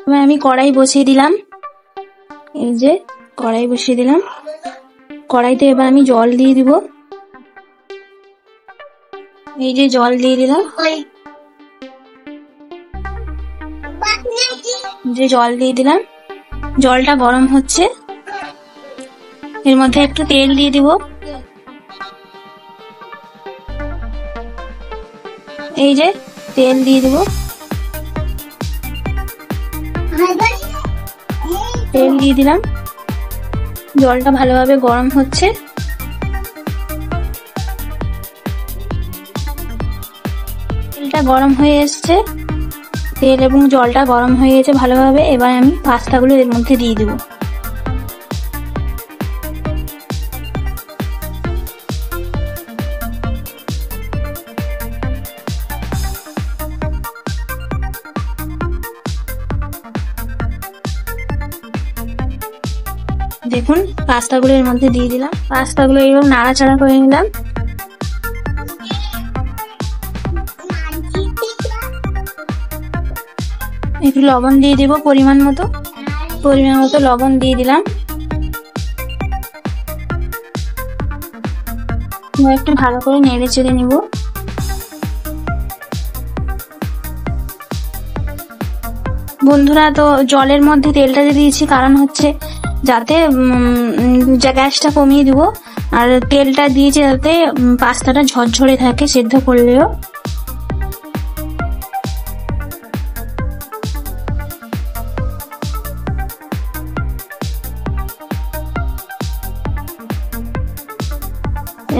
এবার আমি কড়াই বসিয়ে দিলাম। এই যে কড়াই বসিয়ে দিলাম, কড়াইতে এবার আমি জল দিয়ে দিব। এই যে জল দিয়ে দিলাম, যে জল দিয়ে দিলাম, জলটা গরম হচ্ছে, এর মধ্যে একটু তেল দিয়ে দিব। এই যে তেল দিয়ে দিব, তেল দিয়ে দিলাম, জলটা ভালোভাবে গরম হচ্ছে। তেলটা গরম হয়ে এসছে, তেল এবং জলটা গরম হয়ে গেছে ভালোভাবে। এবার আমি পাস্তাগুলো এর মধ্যে দিয়ে দেব। দেখুন পাস্তাগুলো এর মধ্যে দিয়ে দিলাম, পাস্তাগুলো এরকম নাড়াচাড়া করে নিলাম। একটু লবণ দিয়ে দিব পরিমাণ মতো লবণ দিয়ে দিলাম। একটু ভালো করে নেড়ে চেড়ে নিব। বন্ধুরা, তো জলের মধ্যে তেলটা দিয়ে দিয়েছি কারণ হচ্ছে যাতে গ্যাসটা কমিয়ে দিব, আর তেলটা দিয়েছি যাতে পাস্তাটা ঝরঝরে থাকে সেদ্ধ করলেও।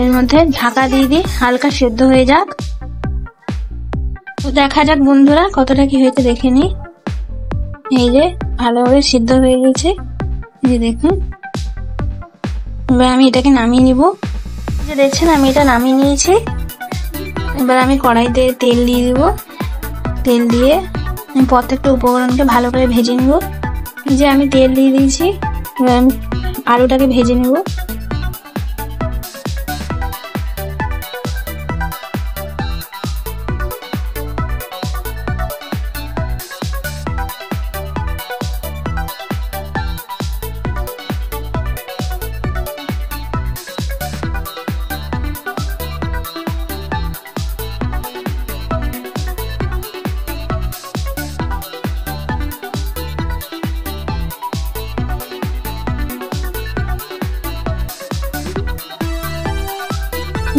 এর মধ্যে ঢাকা দিয়ে দিই, হালকা সেদ্ধ হয়ে যাক। তো দেখা যাক বন্ধুরা কতটা কি হয়েছে দেখে নিই। এই যে ভালোভাবে সিদ্ধ হয়ে গেছে, এই যে দেখুন। এবার আমি এটাকে নামিয়ে নিব। যে দেখছেন আমি এটা নামিয়ে নিয়েছি। এবার আমি কড়াইতে তেল দিয়ে দিব। তেল দিয়ে আমি প্রত্যেকটা উপকরণকে ভালো করে ভেজে নিব। এই যে আমি তেল দিয়ে দিয়েছি, এবার আমি আলুটাকে ভেজে নেব।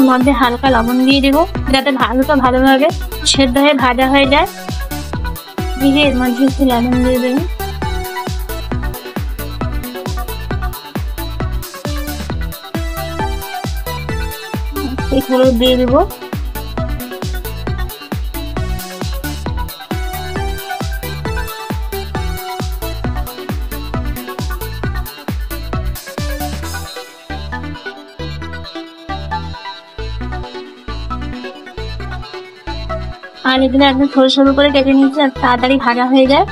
মধ্যে হালকা লবণ দিয়ে দেবো যাতে আলুটা ভালোভাবে সেদ্ধ হয়ে ভাজা হয়ে যায়। দিয়ে এর মধ্যে একটু লবণ দিয়ে দেবো। একটু হলুদ দিয়ে দেবো। আর এগুলো একদম সরু সরু করে কেটে নিয়েছি আর তাড়াতাড়ি ভাজা হয়ে যায়।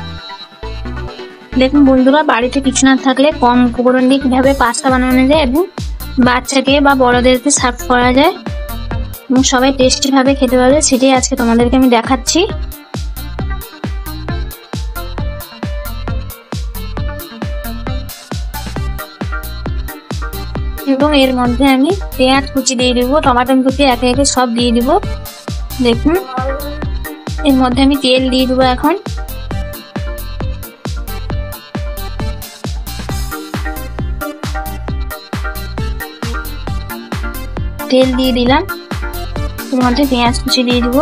দেখুন বন্ধুরা, বাড়িতে কিছু না থাকলে কম উপকরণ দিয়ে কিভাবে পাস্তা বানানো যায় এবং বাচ্চাকে বা বড়দেরকে সার্ভ করা যায় এবং সবাই টেস্টি ভাবে খেতে পারবে, সেটাই আজকে তোমাদেরকে আমি দেখাচ্ছি। এবং এর মধ্যে আমি পেঁয়াজ কুচি দিয়ে দেবো, টমেটো কুচি একে একে সব দিয়ে দিব। দেখুন এর মধ্যে আমি তেল দিয়ে দেবো। এখন তেল দিয়ে দিলাম, এর মধ্যে পেঁয়াজ কুচি দিয়ে দিব।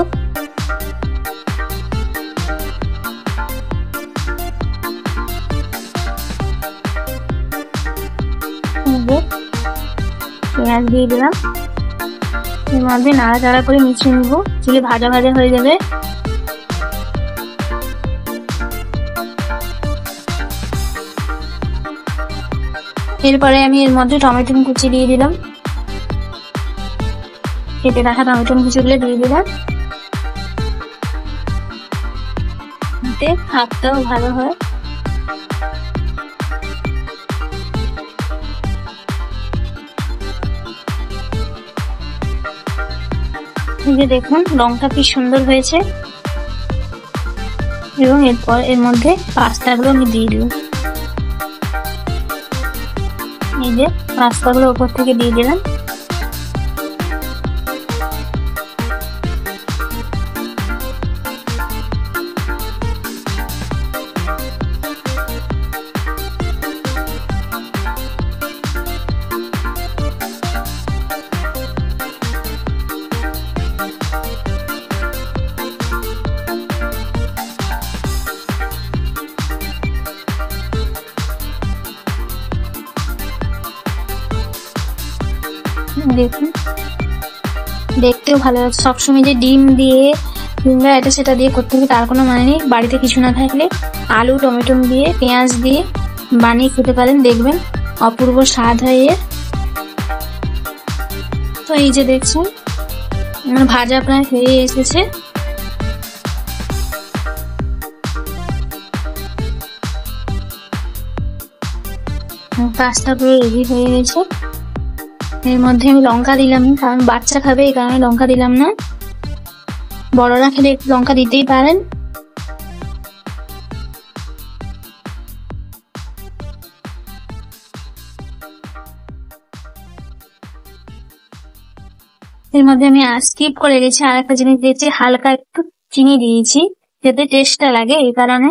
পেঁয়াজ দিয়ে দিলাম, এর মধ্যে নাড়াচাড়া করে মিশিয়ে নিব, চুলে ভাজা ভাজা হয়ে যাবে। এরপরে আমি এর মধ্যে টমেটো কুচি দিয়ে দিলাম, কেটে রাখা টমেটো কুচিগুলো দিয়ে দিলাম, হাতটাও ভালো হয়। এই যে দেখুন রংটা কি সুন্দর হয়েছে। এবং এরপর এর মধ্যে পাস্তাগুলো আমি দিয়ে দিব। এই যে পাস্তাগুলো উপর থেকে দিয়ে দিলাম। দেখুন দেখতেও ভালো লাগছে। সবসময় যে ডিম দিয়ে কিংবা এটা সেটা দিয়ে করতে হবে তার কোনো মানে নেই। বাড়িতে কিছু না থাকলে আলু টমেটো দিয়ে পেঁয়াজ দিয়ে বানিয়ে খেতে পারেন, দেখবেন অপূর্ব স্বাদ হয় এর। তো এই যে দেখছেন আমার ভাজা প্রায় হয়ে এসেছে। পাস্তা পুরো রেডি হয়ে গেছে। এর মধ্যে আমি লঙ্কা দিলাম না, কারণ বাচ্চা খাবে এই কারণে লঙ্কা দিলাম না। বড়রা খেলে একটু লঙ্কা দিতেই পারেন। এর মধ্যে আমি স্কিপ করে গেছি আর একটা জিনিস দিয়েছি, হালকা একটু চিনি দিয়েছি যাতে টেস্টটা লাগে, এই কারণে,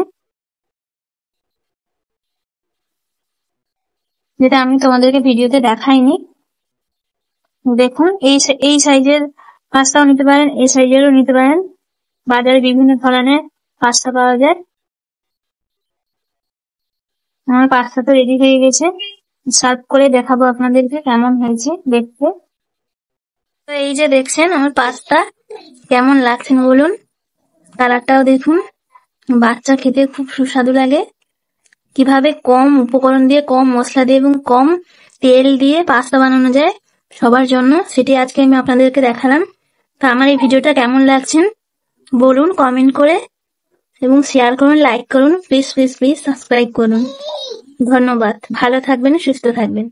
যেটা আমি তোমাদেরকে ভিডিওতে দেখাইনি। দেখুন এই সাইজের পাস্তাও নিতে পারেন, এই সাইজেরও নিতে পারেন। বাজারে বিভিন্ন ধরনের পাস্তা পাওয়া যায়। আমার পাস্তা তো রেডি হয়ে গেছে, সার্ভ করে দেখাবো আপনাদেরকে কেমন হয়েছে দেখতে। তো এই যে দেখছেন আমার পাস্তা, কেমন লাগছে বলুন, কালারটাও দেখুন। বাচ্চা খেতে খুব সুস্বাদু লাগে। কিভাবে কম উপকরণ দিয়ে, কম মশলা দিয়ে এবং কম তেল দিয়ে পাস্তা বানানো যায় সবার জন্য, সেটি আজকে আমি আপনাদেরকে দেখালাম। তো আমার এই ভিডিওটা কেমন লাগছেন বলুন কমেন্ট করে, এবং শেয়ার করুন, লাইক করুন, প্লিজ প্লিজ প্লিজ সাবস্ক্রাইব করুন। ধন্যবাদ। ভালো থাকবেন, সুস্থ থাকবেন।